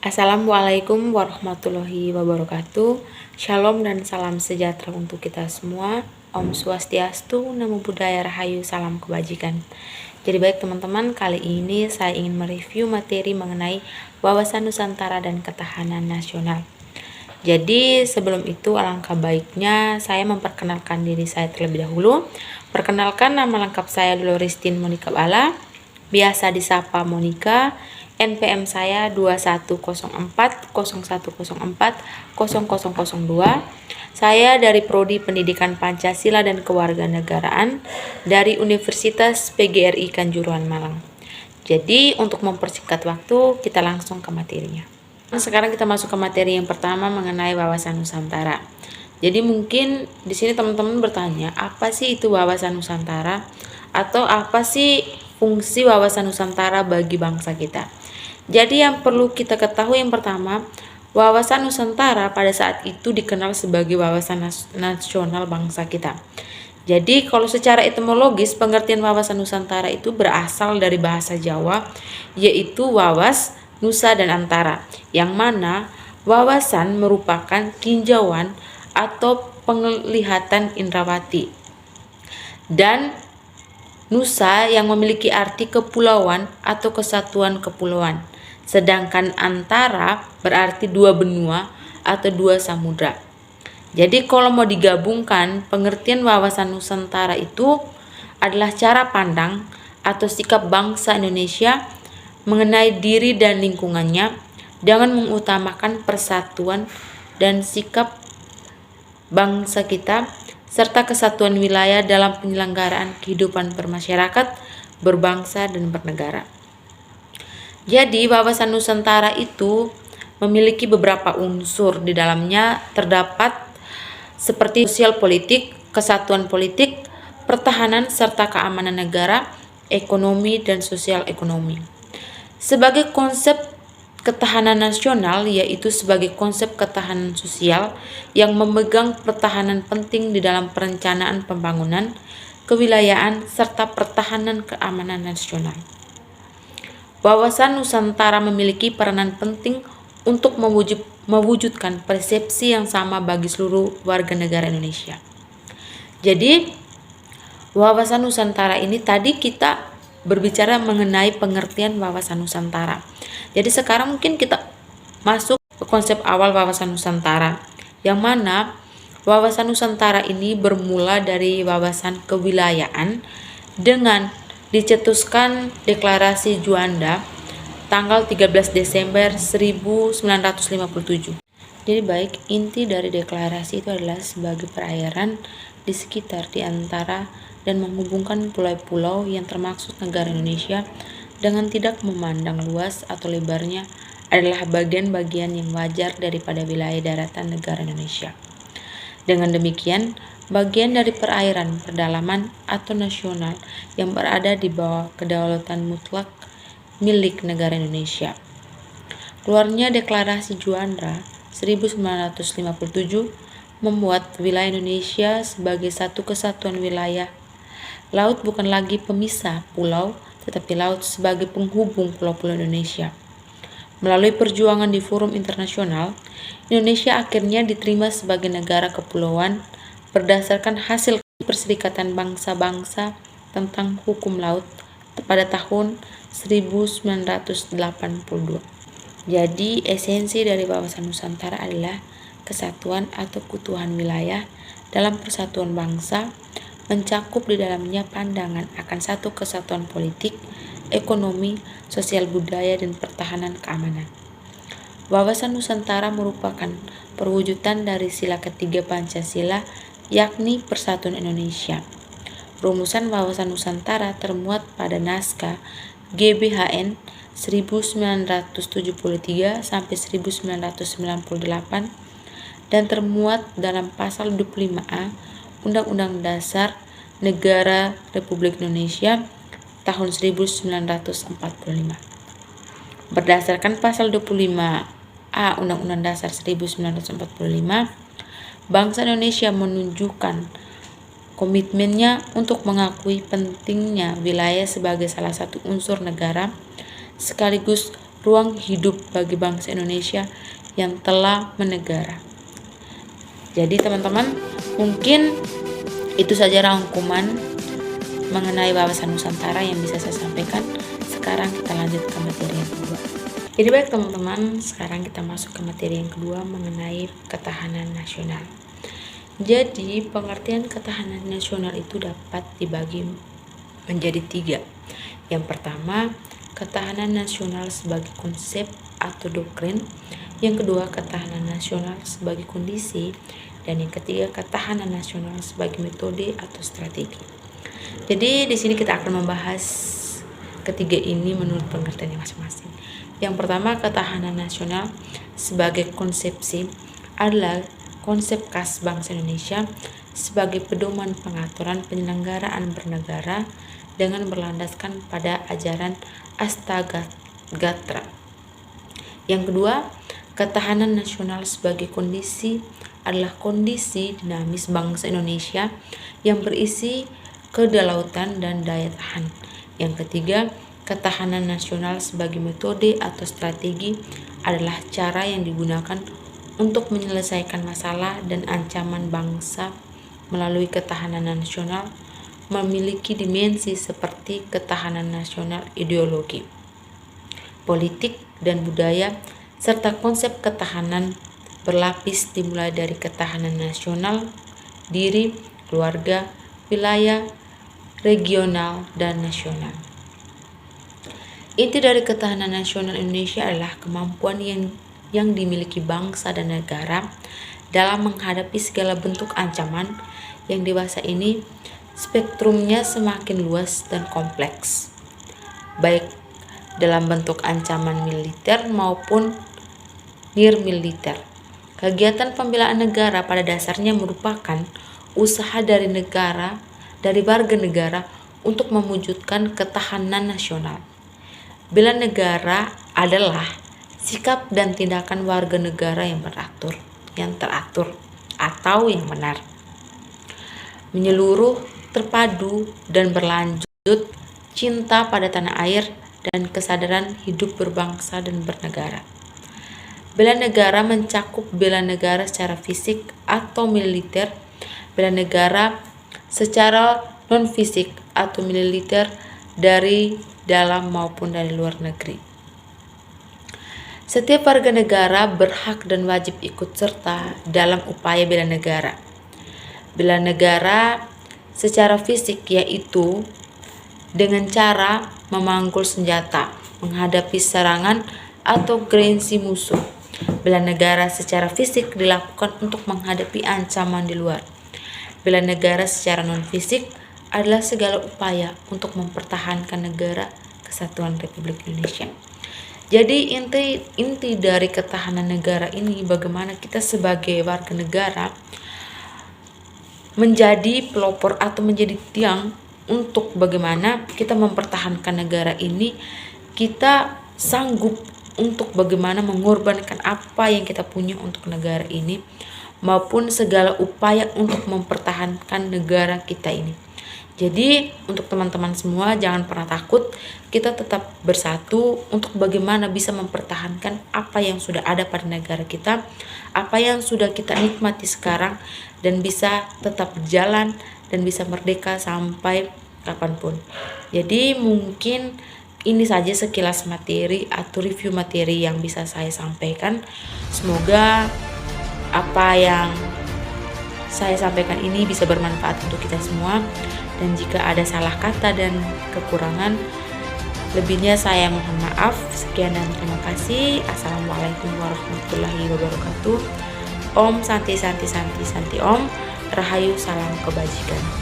Assalamualaikum warahmatullahi wabarakatuh. Shalom dan salam sejahtera untuk kita semua. Om Swastiastu, Namo Buddhaya Rahayu, salam kebajikan. Jadi baik teman-teman, kali ini saya ingin mereview materi mengenai wawasan Nusantara dan ketahanan nasional. Jadi sebelum itu alangkah baiknya saya memperkenalkan diri saya terlebih dahulu. Perkenalkan, nama lengkap saya Doloristin Monika Bala, biasa disapa Monika. NPM saya 210401040002. Saya dari Prodi Pendidikan Pancasila dan Kewarganegaraan dari Universitas PGRI Kanjuruhan Malang. Jadi untuk mempersingkat waktu, kita langsung ke materinya. Sekarang kita masuk ke materi yang pertama mengenai wawasan Nusantara. Jadi mungkin di sini teman-teman bertanya, apa sih itu wawasan Nusantara? Atau apa sih fungsi wawasan Nusantara bagi bangsa kita? Jadi yang perlu kita ketahui yang pertama, wawasan Nusantara pada saat itu dikenal sebagai wawasan nasional bangsa kita. Jadi kalau secara etimologis pengertian wawasan Nusantara itu berasal dari bahasa Jawa, yaitu wawas, nusa dan antara, yang mana wawasan merupakan tinjauan atau penglihatan indrawati, dan nusa yang memiliki arti kepulauan atau kesatuan kepulauan, sedangkan antara berarti dua benua atau dua samudra. Jadi kalau mau digabungkan, pengertian wawasan Nusantara itu adalah cara pandang atau sikap bangsa Indonesia mengenai diri dan lingkungannya dengan mengutamakan persatuan dan sikap bangsa kita serta kesatuan wilayah dalam penyelenggaraan kehidupan bermasyarakat, berbangsa dan bernegara. Jadi wawasan Nusantara itu memiliki beberapa unsur. Di dalamnya terdapat seperti sosial politik, kesatuan politik, pertahanan serta keamanan negara, ekonomi dan sosial ekonomi. Sebagai konsep ketahanan nasional, yaitu sebagai konsep ketahanan sosial yang memegang pertahanan penting di dalam perencanaan pembangunan, kewilayahan serta pertahanan keamanan nasional. Wawasan Nusantara memiliki peranan penting untuk mewujudkan persepsi yang sama bagi seluruh warga negara Indonesia. Jadi, wawasan Nusantara ini tadi kita berbicara mengenai pengertian wawasan Nusantara. Jadi sekarang mungkin kita masuk ke konsep awal wawasan Nusantara, yang mana wawasan Nusantara ini bermula dari wawasan kewilayahan dengan dicetuskan Deklarasi Juanda tanggal 13 Desember 1957. Jadi baik, inti dari deklarasi itu adalah sebagai perairan di sekitar, di antara, dan menghubungkan pulau-pulau yang termaksud negara Indonesia dengan tidak memandang luas atau lebarnya adalah bagian-bagian yang wajar daripada wilayah daratan negara Indonesia. Dengan demikian, bagian dari perairan pedalaman atau nasional yang berada di bawah kedaulatan mutlak milik negara Indonesia. Keluarnya Deklarasi Juanda 1957 membuat wilayah Indonesia sebagai satu kesatuan wilayah. Laut bukan lagi pemisah pulau, tetapi laut sebagai penghubung pulau-pulau Indonesia. Melalui perjuangan di forum internasional, Indonesia akhirnya diterima sebagai negara kepulauan berdasarkan hasil Perserikatan Bangsa-Bangsa tentang Hukum Laut pada tahun 1982. Jadi esensi dari wawasan Nusantara adalah kesatuan atau keutuhan wilayah dalam persatuan bangsa, mencakup di dalamnya pandangan akan satu kesatuan politik, ekonomi, sosial budaya, dan pertahanan keamanan. Wawasan Nusantara merupakan perwujudan dari sila ketiga Pancasila, yakni Persatuan Indonesia. Rumusan wawasan Nusantara termuat pada naskah GBHN 1973 sampai 1998 dan termuat dalam pasal 25A Undang-Undang Dasar Negara Republik Indonesia tahun 1945. Berdasarkan pasal 25A Undang-Undang Dasar 1945, bangsa Indonesia menunjukkan komitmennya untuk mengakui pentingnya wilayah sebagai salah satu unsur negara sekaligus ruang hidup bagi bangsa Indonesia yang telah menegara. Jadi teman-teman, mungkin itu saja rangkuman mengenai wawasan Nusantara yang bisa saya sampaikan. Sekarang kita lanjut ke materi yang kedua. Jadi baik teman-teman, sekarang kita masuk ke materi yang kedua mengenai ketahanan nasional. Jadi pengertian ketahanan nasional itu dapat dibagi menjadi 3. Yang pertama, ketahanan nasional sebagai konsep atau doktrin. Yang kedua, ketahanan nasional sebagai kondisi. Dan yang ketiga, ketahanan nasional sebagai metode atau strategi. Jadi di sini kita akan membahas ketiga ini menurut pengertiannya masing-masing. Yang pertama, ketahanan nasional sebagai konsepsi adalah konsep khas bangsa Indonesia sebagai pedoman pengaturan penyelenggaraan bernegara dengan berlandaskan pada ajaran Astagatra. Yang kedua, ketahanan nasional sebagai kondisi adalah kondisi dinamis bangsa Indonesia yang berisi kedaulatan dan daya tahan. Yang ketiga, ketahanan nasional sebagai metode atau strategi adalah cara yang digunakan untuk menyelesaikan masalah dan ancaman bangsa melalui ketahanan nasional memiliki dimensi seperti ketahanan nasional ideologi, politik, dan budaya, serta konsep ketahanan berlapis dimulai dari ketahanan nasional, diri, keluarga, wilayah, regional, dan nasional. Inti dari ketahanan nasional Indonesia adalah kemampuan yang dimiliki bangsa dan negara dalam menghadapi segala bentuk ancaman yang dewasa ini spektrumnya semakin luas dan kompleks, baik dalam bentuk ancaman militer maupun nirmiliter. Kegiatan pembelaan negara pada dasarnya merupakan usaha dari warga negara untuk mewujudkan ketahanan nasional. Bela negara adalah sikap dan tindakan warga negara yang teratur atau yang benar, menyeluruh, terpadu, dan berlanjut, cinta pada tanah air, dan kesadaran hidup berbangsa dan bernegara. Bela negara mencakup bela negara secara fisik atau militer, bela negara secara non-fisik atau militer dari dalam maupun dari luar negeri. Setiap warga negara berhak dan wajib ikut serta dalam upaya bela negara. Bela negara secara fisik yaitu dengan cara memanggul senjata, menghadapi serangan atau agresi musuh. Bela negara secara fisik dilakukan untuk menghadapi ancaman di luar. Bela negara secara non-fisik adalah segala upaya untuk mempertahankan negara kesatuan Republik Indonesia. Jadi inti dari ketahanan negara ini bagaimana kita sebagai warga negara menjadi pelopor atau menjadi tiang untuk bagaimana kita mempertahankan negara ini. Kita sanggup untuk bagaimana mengorbankan apa yang kita punya untuk negara ini maupun segala upaya untuk mempertahankan negara kita ini. Jadi untuk teman-teman semua jangan pernah takut, kita tetap bersatu untuk bagaimana bisa mempertahankan apa yang sudah ada pada negara kita, apa yang sudah kita nikmati sekarang, dan bisa tetap berjalan dan bisa merdeka sampai kapanpun. Jadi mungkin ini saja sekilas materi atau review materi yang bisa saya sampaikan. Semoga apa yang saya sampaikan ini bisa bermanfaat untuk kita semua. Dan jika ada salah kata dan kekurangan, lebihnya saya mohon maaf. Sekian dan terima kasih. Assalamualaikum warahmatullahi wabarakatuh. Om Santi Santi Santi Santi Om. Rahayu, salam kebajikan.